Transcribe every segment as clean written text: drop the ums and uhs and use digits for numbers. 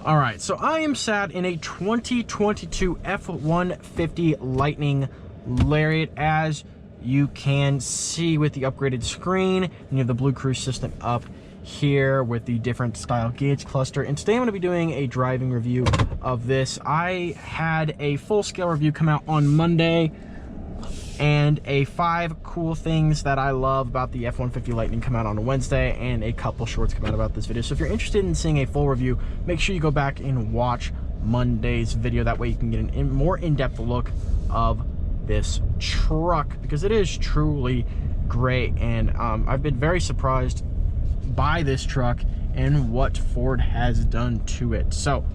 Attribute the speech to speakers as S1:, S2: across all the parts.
S1: All right, so I am sat in a 2022 F-150 Lightning Lariat, as you can see with the upgraded screen, and you have the Blue Cruise system up here with the different style gauge cluster. And today I'm going to be doing a driving review of this. I had a full-scale review come out on Monday, and a 5 cool things that I love about the F-150 Lightning come out on a Wednesday, and a couple shorts come out about this video. So if you're interested in seeing a full review, make sure you go back and watch Monday's video. That way you can get a more in-depth look of this truck, because it is truly great. And I've been very surprised by this truck and what Ford has done to it. So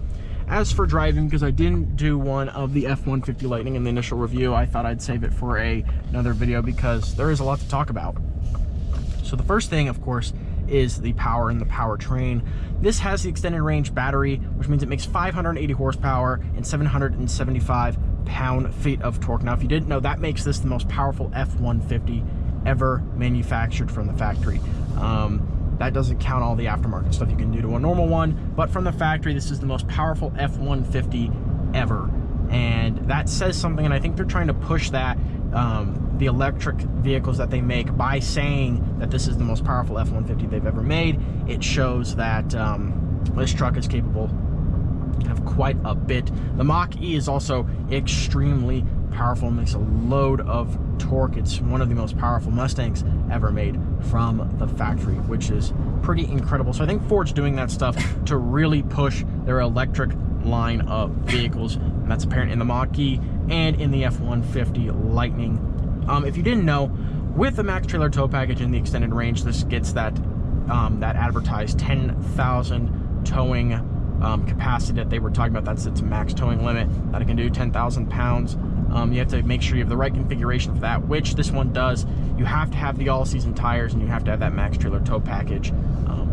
S1: as for driving, because I didn't do one of the F-150 Lightning in the initial review, I thought I'd save it for another video because there is a lot to talk about. So the first thing, of course, is the power and the powertrain. This has the extended range battery, which means it makes 580 horsepower and 775 pound-feet of torque. Now, if you didn't know, that makes this the most powerful F-150 ever manufactured from the factory. That doesn't count all the aftermarket stuff you can do to a normal one, but from the factory, this is the most powerful F-150 ever. And that says something, and I think they're trying to push that, the electric vehicles that they make, by saying that this is the most powerful F-150 they've ever made. It shows that this truck is capable of quite a bit. The Mach-E is also extremely powerful and makes a load of torque. It's one of the most powerful Mustangs ever made from the factory, which is pretty incredible. So I think Ford's doing that stuff to really push their electric line of vehicles, and that's apparent in the Mach-E and in the F-150 Lightning. If you didn't know, with the max trailer tow package and the extended range, this gets that that advertised 10,000 towing capacity that they were talking about. That's its max towing limit, that it can do 10,000 pounds. You have to make sure you have the right configuration for that, which this one does. You have to have the all-season tires, and you have to have that max trailer tow package,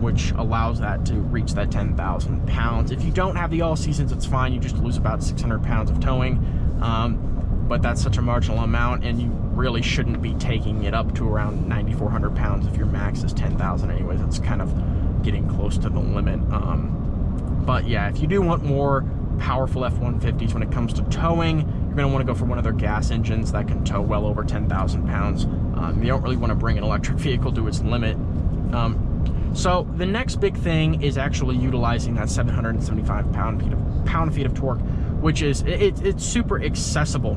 S1: which allows that to reach that 10,000 pounds. If you don't have the all-seasons, it's fine. You just lose about 600 pounds of towing, but that's such a marginal amount, and you really shouldn't be taking it up to around 9,400 pounds if your max is 10,000 anyways. It's kind of getting close to the limit. But yeah, if you do want more powerful F-150s when it comes to towing, you're going to want to go for one of their gas engines that can tow well over 10,000 pounds. You don't really want to bring an electric vehicle to its limit. So the next big thing is actually utilizing that 775 pound-feet of torque, which is, it's super accessible.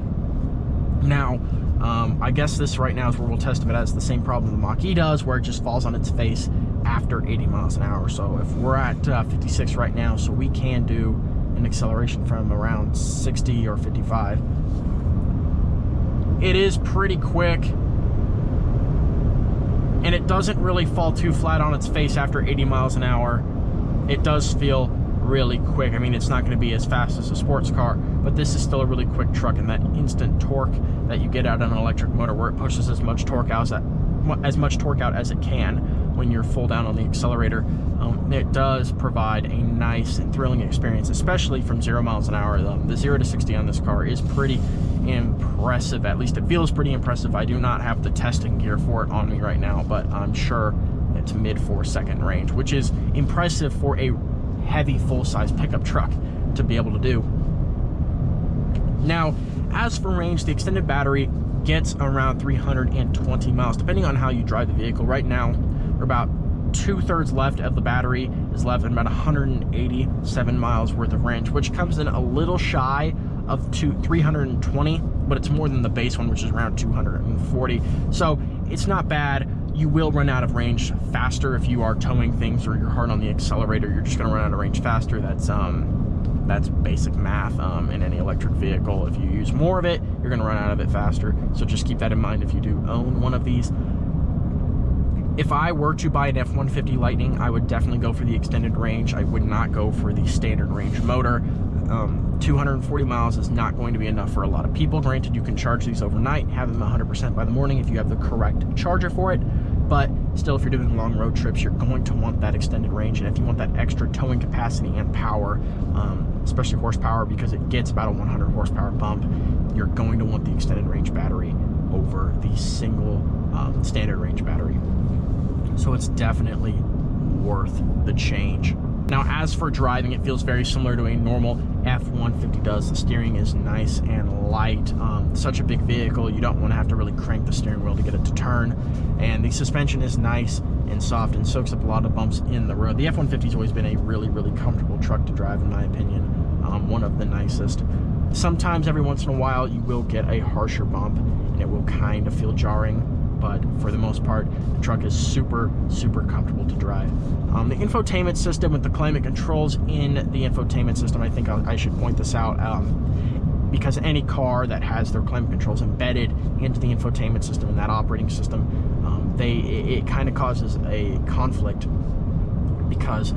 S1: Now, I guess this right now is where we'll test if it has the same problem the Mach-E does, where it just falls on its face after 80 miles an hour. So if we're at 56 right now, so we can do an acceleration from around 60 or 55. It is pretty quick, and it doesn't really fall too flat on its face after 80 miles an hour. It does feel really quick. I mean, it's not going to be as fast as a sports car, but this is still a really quick truck, and that instant torque that you get out of an electric motor, where it pushes as much torque out as it can when you're full down on the accelerator, it does provide a nice and thrilling experience, especially from 0 miles an hour. The 0 to 60 on this car is pretty impressive. At least it feels pretty impressive. I do not have the testing gear for it on me right now, but I'm sure it's mid 4-second range, which is impressive for a heavy full-size pickup truck to be able to do. Now, as for range, the extended battery gets around 320 miles, depending on how you drive the vehicle. Right now, we're about 2/3 left of the battery is left, and about 187 miles worth of range, which comes in a little shy of 320, but it's more than the base one, which is around 240. So it's not bad. You will run out of range faster if you are towing things or you're hard on the accelerator. You're just going to run out of range faster. That's basic math in any electric vehicle. If you use more of it, you're going to run out of it faster. So just keep that in mind if you do own one of these. If I were to buy an F-150 Lightning, I would definitely go for the extended range. I would not go for the standard range motor. 240 miles is not going to be enough for a lot of people. Granted, you can charge these overnight, have them 100% by the morning if you have the correct charger for it. But still, if you're doing long road trips, you're going to want that extended range. And if you want that extra towing capacity and power, especially horsepower, because it gets about a 100 horsepower bump, you're going to want the extended range battery over the single standard range battery. So it's definitely worth the change Now, as for driving, it feels very similar to a normal F-150 does. The steering is nice and light. Such a big vehicle, you don't want to have to really crank the steering wheel to get it to turn. And the suspension is nice and soft and soaks up a lot of bumps in the road. The F-150 has always been a really, really comfortable truck to drive, in my opinion. One of the nicest. Sometimes, every once in a while, you will get a harsher bump, and it will kind of feel jarring. But for the most part, the truck is super, super comfortable to drive. The infotainment system with the climate controls in the infotainment system, I think I should point this out, because any car that has their climate controls embedded into the infotainment system and that operating system, it kind of causes a conflict, because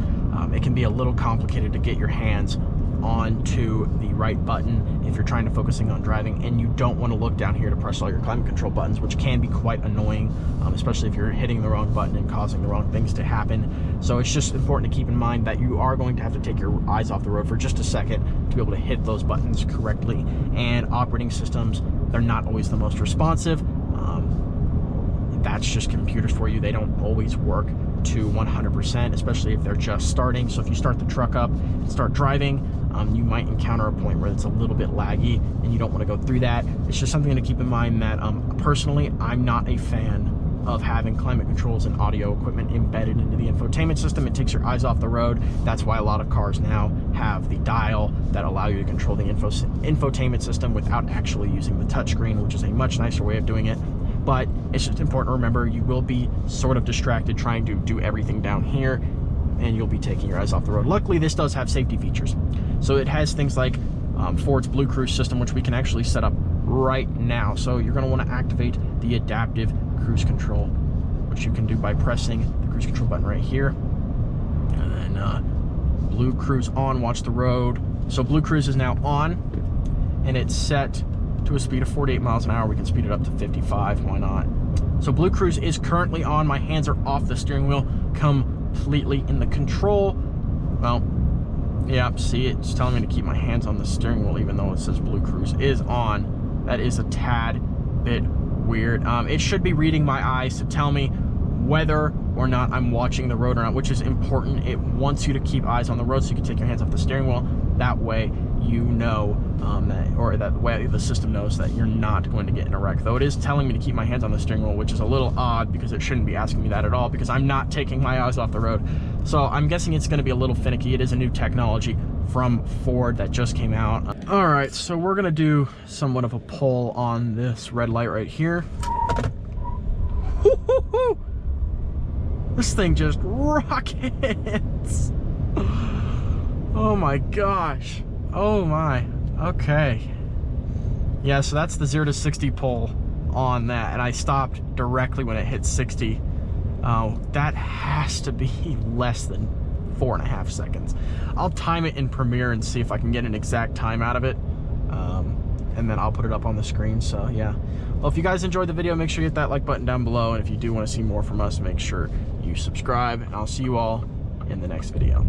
S1: it can be a little complicated to get your hands onto the right button if you're trying to focusing on driving, and you don't want to look down here to press all your climate control buttons, which can be quite annoying, especially if you're hitting the wrong button and causing the wrong things to happen. So it's just important to keep in mind that you are going to have to take your eyes off the road for just a second to be able to hit those buttons correctly. And operating systems, they're not always the most responsive. That's just computers for you. They don't always work to 100%, especially if they're just starting. So if you start the truck up and start driving, you might encounter a point where it's a little bit laggy, and you don't want to go through that. It's just something to keep in mind that personally, I'm not a fan of having climate controls and audio equipment embedded into the infotainment system. It takes your eyes off the road. That's why a lot of cars now have the dial that allow you to control the infotainment system without actually using the touchscreen, which is a much nicer way of doing it. But it's just important to remember, you will be sort of distracted trying to do everything down here, and you'll be taking your eyes off the road. Luckily, this does have safety features. So it has things like Ford's Blue Cruise system, which we can actually set up right now. So you're going to want to activate the adaptive cruise control, which you can do by pressing the cruise control button right here. And then Blue Cruise on, watch the road. So Blue Cruise is now on, and it's set to a speed of 48 miles an hour. We can speed it up to 55, why not? So Blue Cruise is currently on. My hands are off the steering wheel completely in the control. Well, yeah, see, it's telling me to keep my hands on the steering wheel even though it says Blue Cruise is on. That is a tad bit weird. It should be reading my eyes to tell me whether or not I'm watching the road or not, which is important. It wants you to keep eyes on the road so you can take your hands off the steering wheel. That way you know that way the system knows that you're not going to get in a wreck. Though it is telling me to keep my hands on the steering wheel, which is a little odd because it shouldn't be asking me that at all, because I'm not taking my eyes off the road. So I'm guessing it's going to be a little finicky. It is a new technology from Ford that just came out. All right, so we're going to do somewhat of a pull on this red light right here. Woo-hoo-hoo! This thing just rockets. Oh my gosh. Oh my. Okay. Yeah, so that's the 0 to 60 pull on that, and I stopped directly when it hit 60. That has to be less than 4.5 seconds. I'll time it in Premiere and see if I can get an exact time out of it, and then I'll put it up on the screen. So yeah, well, if you guys enjoyed the video, make sure you hit that like button down below, and if you do want to see more from us, make sure you subscribe, and I'll see you all in the next video.